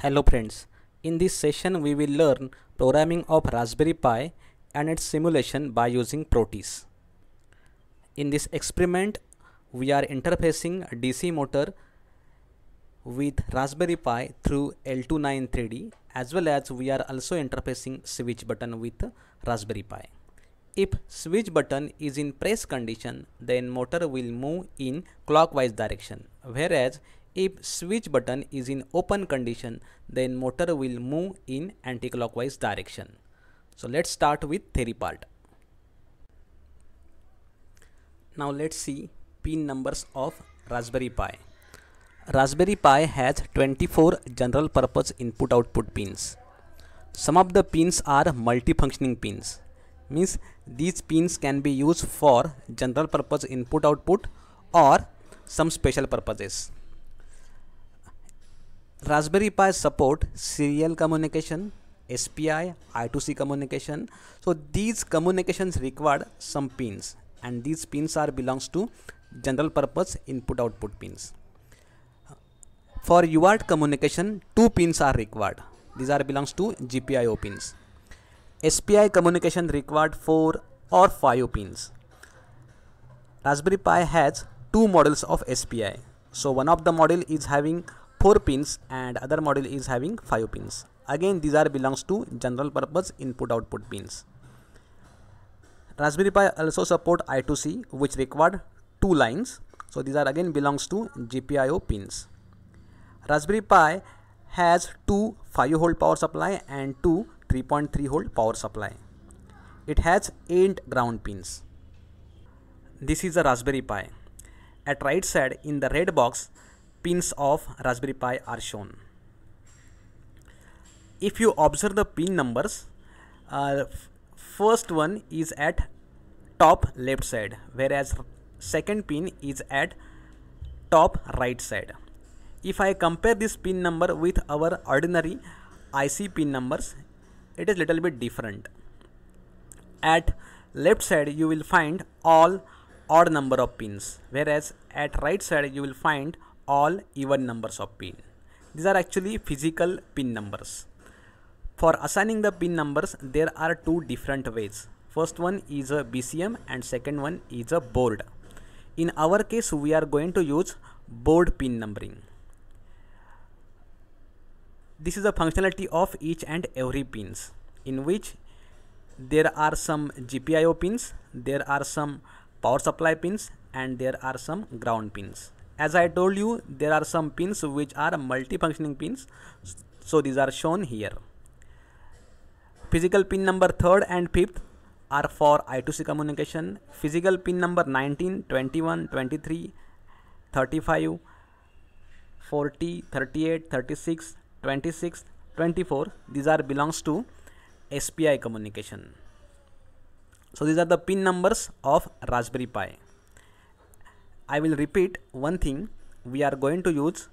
Hello friends, in this session we will learn programming of Raspberry Pi and its simulation by using proteus. In this experiment we are interfacing a DC motor with Raspberry Pi through L293D, as well as we are also interfacing switch button with Raspberry Pi. If switch button is in press condition, then motor will move in clockwise direction, whereas if switch button is in open condition, then motor will move in anti-clockwise direction. So let's start with theory part. Now let's see pin numbers of Raspberry Pi. Raspberry Pi has 24 general purpose input output pins. Some of the pins are multifunctioning pins. Means these pins can be used for general purpose input output or some special purposes. Raspberry Pi support serial communication, SPI, I2C communication. So these communications require some pins, and these pins are belongs to general purpose input output pins. For UART communication, two pins are required. These are belongs to GPIO pins. SPI communication required 4 or 5 pins. Raspberry Pi has two models of SPI. So one of the model is having 4 pins and other model is having 5 pins. Again, these are belongs to general purpose input output pins. Raspberry Pi also support I2C, which required 2 lines. So these are again belongs to GPIO pins. Raspberry Pi has 2 5V power supply and 2 3.3V power supply. It has 8 ground pins. This is a Raspberry Pi. At right side in the red box, pins of Raspberry Pi are shown. If you observe the pin numbers, first one is at top left side, whereas second pin is at top right side. If I compare this pin number with our ordinary IC pin numbers, it is little bit different. At left side you will find all odd number of pins, whereas at right side you will find all even numbers of pin. These are actually physical pin numbers. For assigning the pin numbers, there are two different ways. First one is a BCM and second one is a board. In our case, we are going to use board pin numbering. This is a functionality of each and every pins, in which there are some GPIO pins, there are some power supply pins, and there are some ground pins. As I told you, there are some pins which are multifunctioning pins, so these are shown here. Physical pin number 3rd and 5th are for I2C communication. Physical pin number 19, 21, 23, 35, 40, 38, 36, 26, 24, these are belongs to SPI communication. So these are the pin numbers of Raspberry Pi. I will repeat one thing, we are going to use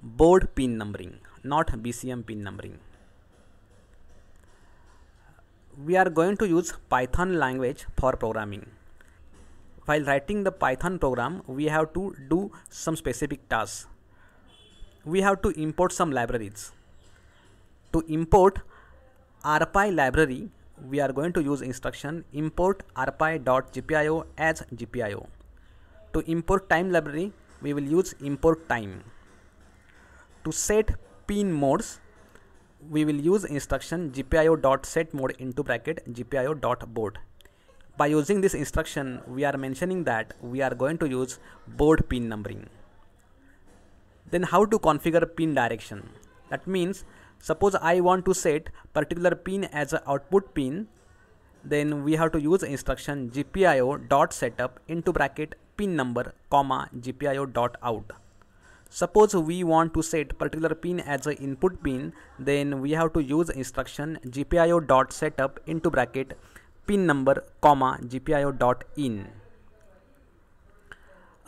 board pin numbering, not BCM pin numbering. We are going to use Python language for programming. While writing the Python program, we have to do some specific tasks. We have to import some libraries. To import rpy library, we are going to use instruction import rpy.gpio as GPIO. To import time library, we will use import time. To set pin modes, we will use instruction gpio.setMode into bracket gpio.board. By using this instruction, we are mentioning that we are going to use board pin numbering. Then how to configure pin direction? That means suppose I want to set particular pin as an output pin, then we have to use instruction gpio.setup into bracket pin number comma gpio.out. Suppose we want to set particular pin as an input pin, then we have to use instruction gpio.setup into bracket pin number comma gpio.in.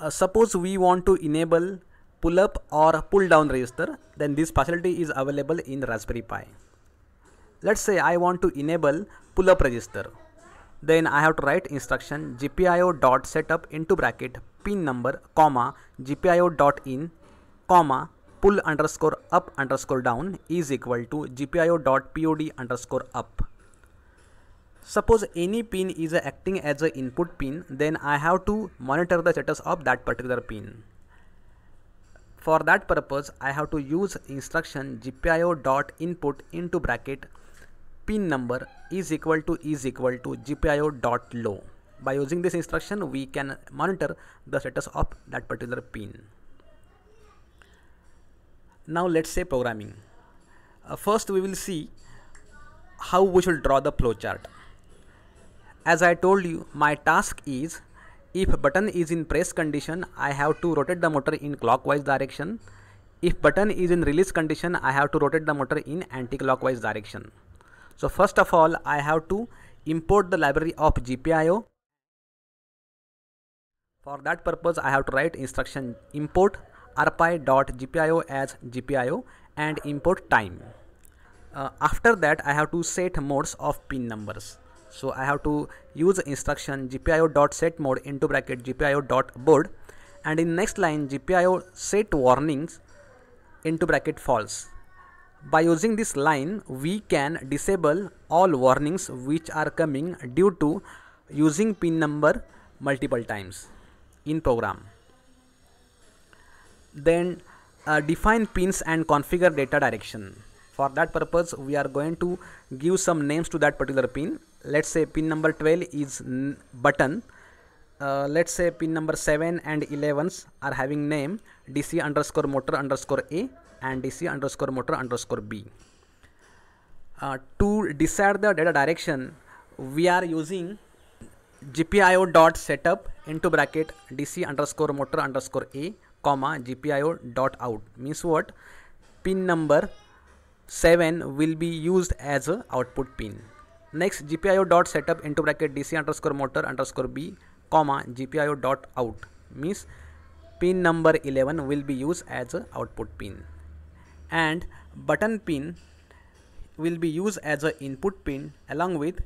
Suppose we want to enable pull up or pull down register, then this facility is available in Raspberry Pi. Let's say I want to enable pull up register, then I have to write instruction gpio.setup into bracket pin number comma gpio.in comma pull underscore up underscore down is equal to gpio.pod underscore up. Suppose any pin is acting as an input pin, then I have to monitor the status of that particular pin. For that purpose, I have to use instruction gpio.input into bracket pin number is equal to gpio.low. By using this instruction, we can monitor the status of that particular pin. Now let's say programming. First we will see how we should draw the flowchart. As I told you, my task is, if button is in press condition, I have to rotate the motor in clockwise direction. If button is in release condition, I have to rotate the motor in anti-clockwise direction. So first of all, I have to import the library of GPIO. For that purpose, I have to write instruction import rpy.gpio as GPIO and import time. After that, I have to set modes of pin numbers. So I have to use instruction gpio.setMode into bracket gpio.board, and in next line gpio set warnings into bracket false. By using this line, we can disable all warnings which are coming due to using pin number multiple times in program. Then define pins and configure data direction. For that purpose, we are going to give some names to that particular pin. Let's say pin number 12 is button. Let's say pin number 7 and 11s are having name DC underscore motor underscore A and DC underscore motor underscore B. To decide the data direction, we are using gpio.setup into bracket DC underscore motor underscore A, comma gpio.out. Means what? Pin number 7 will be used as a output pin. Next, gpio.setup into bracket DC underscore motor underscore B, comma gpio.out. Means pin number 11 will be used as a output pin, and button pin will be used as a input pin along with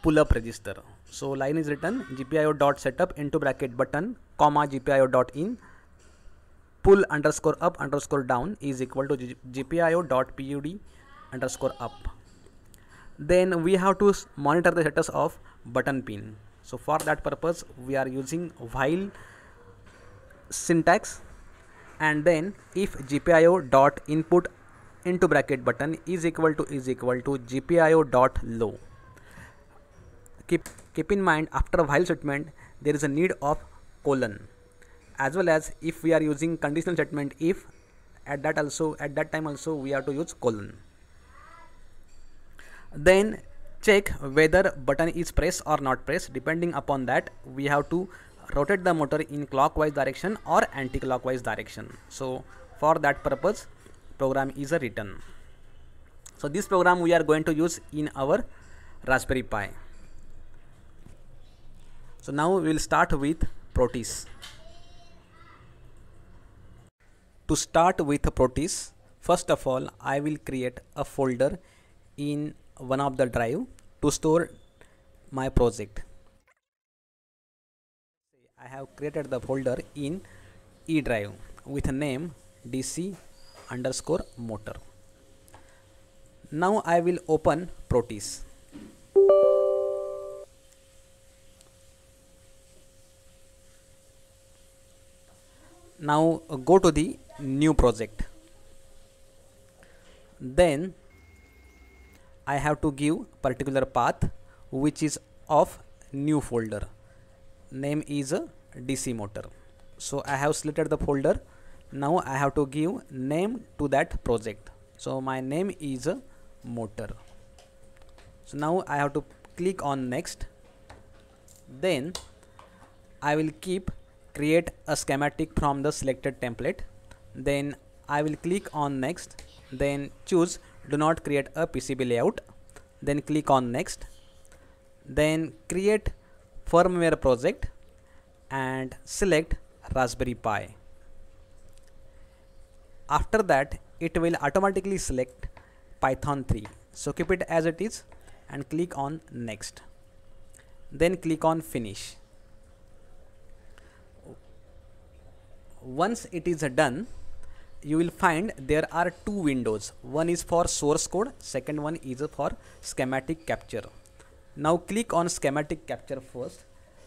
pull up register. So line is written gpio.setup into bracket button, comma gpio.in, pull underscore up underscore down is equal to gpio.pod underscore up. Then we have to monitor the status of button pin. So for that purpose, we are using while syntax, and then if gpio.input into bracket button is equal to gpio.low. Keep in mind, after while statement there is a need of colon, as well as if we are using conditional statement if, at that time also we have to use colon. Then check whether button is pressed or not pressed. Depending upon that, we have to rotate the motor in clockwise direction or anti-clockwise direction. So for that purpose, program is written. So this program we are going to use in our Raspberry Pi. So now we will start with proteus. To start with proteus, first of all, I will create a folder in one of the drive to store my project. I have created the folder in E drive with a name DC underscore motor. Now I will open proteus. Now go to the new project. Then I have to give particular path which is of new folder. Name is DC motor. So I have selected the folder. Now I have to give name to that project. So my name is motor. So now I have to click on next. Then I will create a schematic from the selected template. Then I will click on next. Then choose do not create a PCB layout. Then click on next. Then create firmware project and select Raspberry Pi. After that, it will automatically select Python 3. So keep it as it is and click on next. Then click on finish. Once it is done, you will find there are two windows. One is for source code, second one is for schematic capture. Now click on schematic capture first,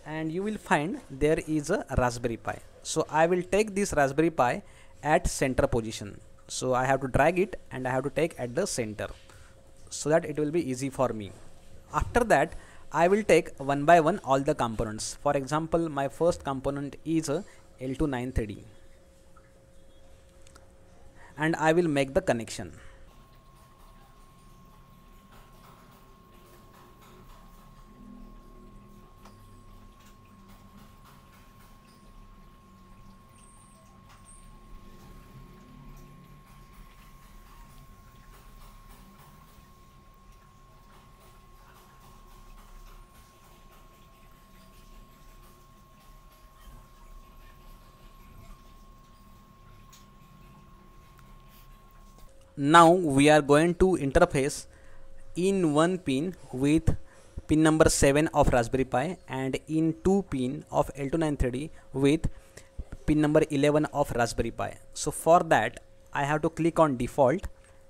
and you will find there is a Raspberry Pi. So I will take this Raspberry Pi at center position. So I have to drag it and I have to take at the center so that it will be easy for me. After that, I will take one by one all the components. For example, my first component is a L293, and I will make the connection. Now we are going to interface in one pin with pin number 7 of Raspberry Pi, and in 2 pin of L293 with pin number 11 of Raspberry Pi. So for that, I have to click on default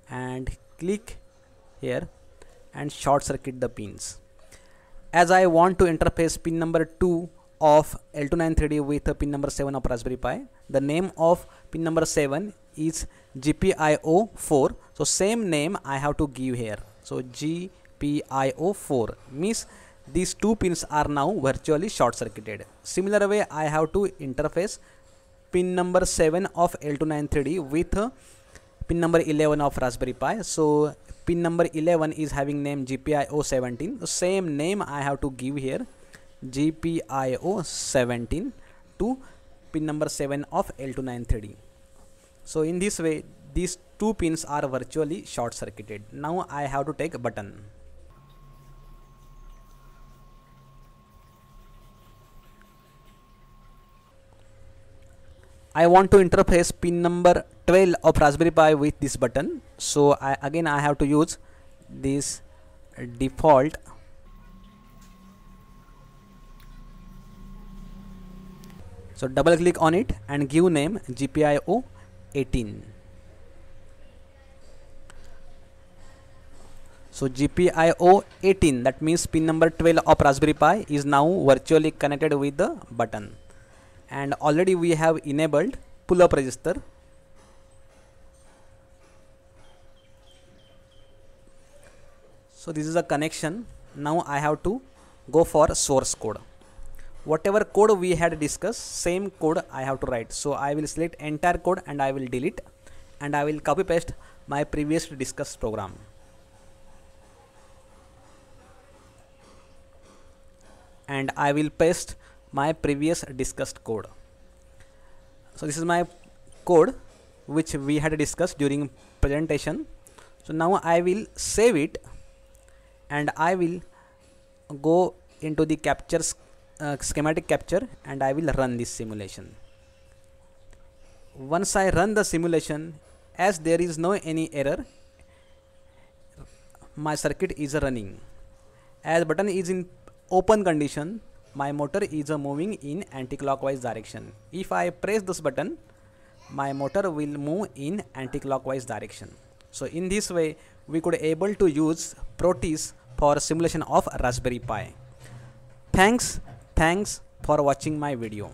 and click here and short circuit the pins. As I want to interface pin number 2 of L293 with pin number 7 of Raspberry Pi, the name of pin number 7 is GPIO4. So same name I have to give here. So GPIO4 means these two pins are now virtually short circuited. Similar way, I have to interface pin number 7 of L293 with pin number 11 of Raspberry Pi. So pin number 11 is having name GPIO17. The same name I have to give here, GPIO17, to pin number 7 of L293. So in this way, these two pins are virtually short circuited. Now I have to take a button. I want to interface pin number 12 of Raspberry Pi with this button. So I have to use this default. So double click on it and give name GPIO18. So GPIO18, that means pin number 12 of Raspberry Pi is now virtually connected with the button. And already we have enabled pull-up register. So this is a connection. Now I have to go for source code. Whatever code we had discussed, same code I have to write. So I will select entire code and I will delete, and I will copy paste my previous discussed program. And I will paste my previous discussed code. So this is my code which we had discussed during presentation. So now I will save it and I will go into the schematic capture and I will run this simulation. Once I run the simulation, as there is no any error, my circuit is running. As button is in open condition, my motor is moving in anti-clockwise direction. If I press this button, my motor will move in anti-clockwise direction. So in this way, we could able to use proteus for simulation of Raspberry Pi. Thanks for watching my video.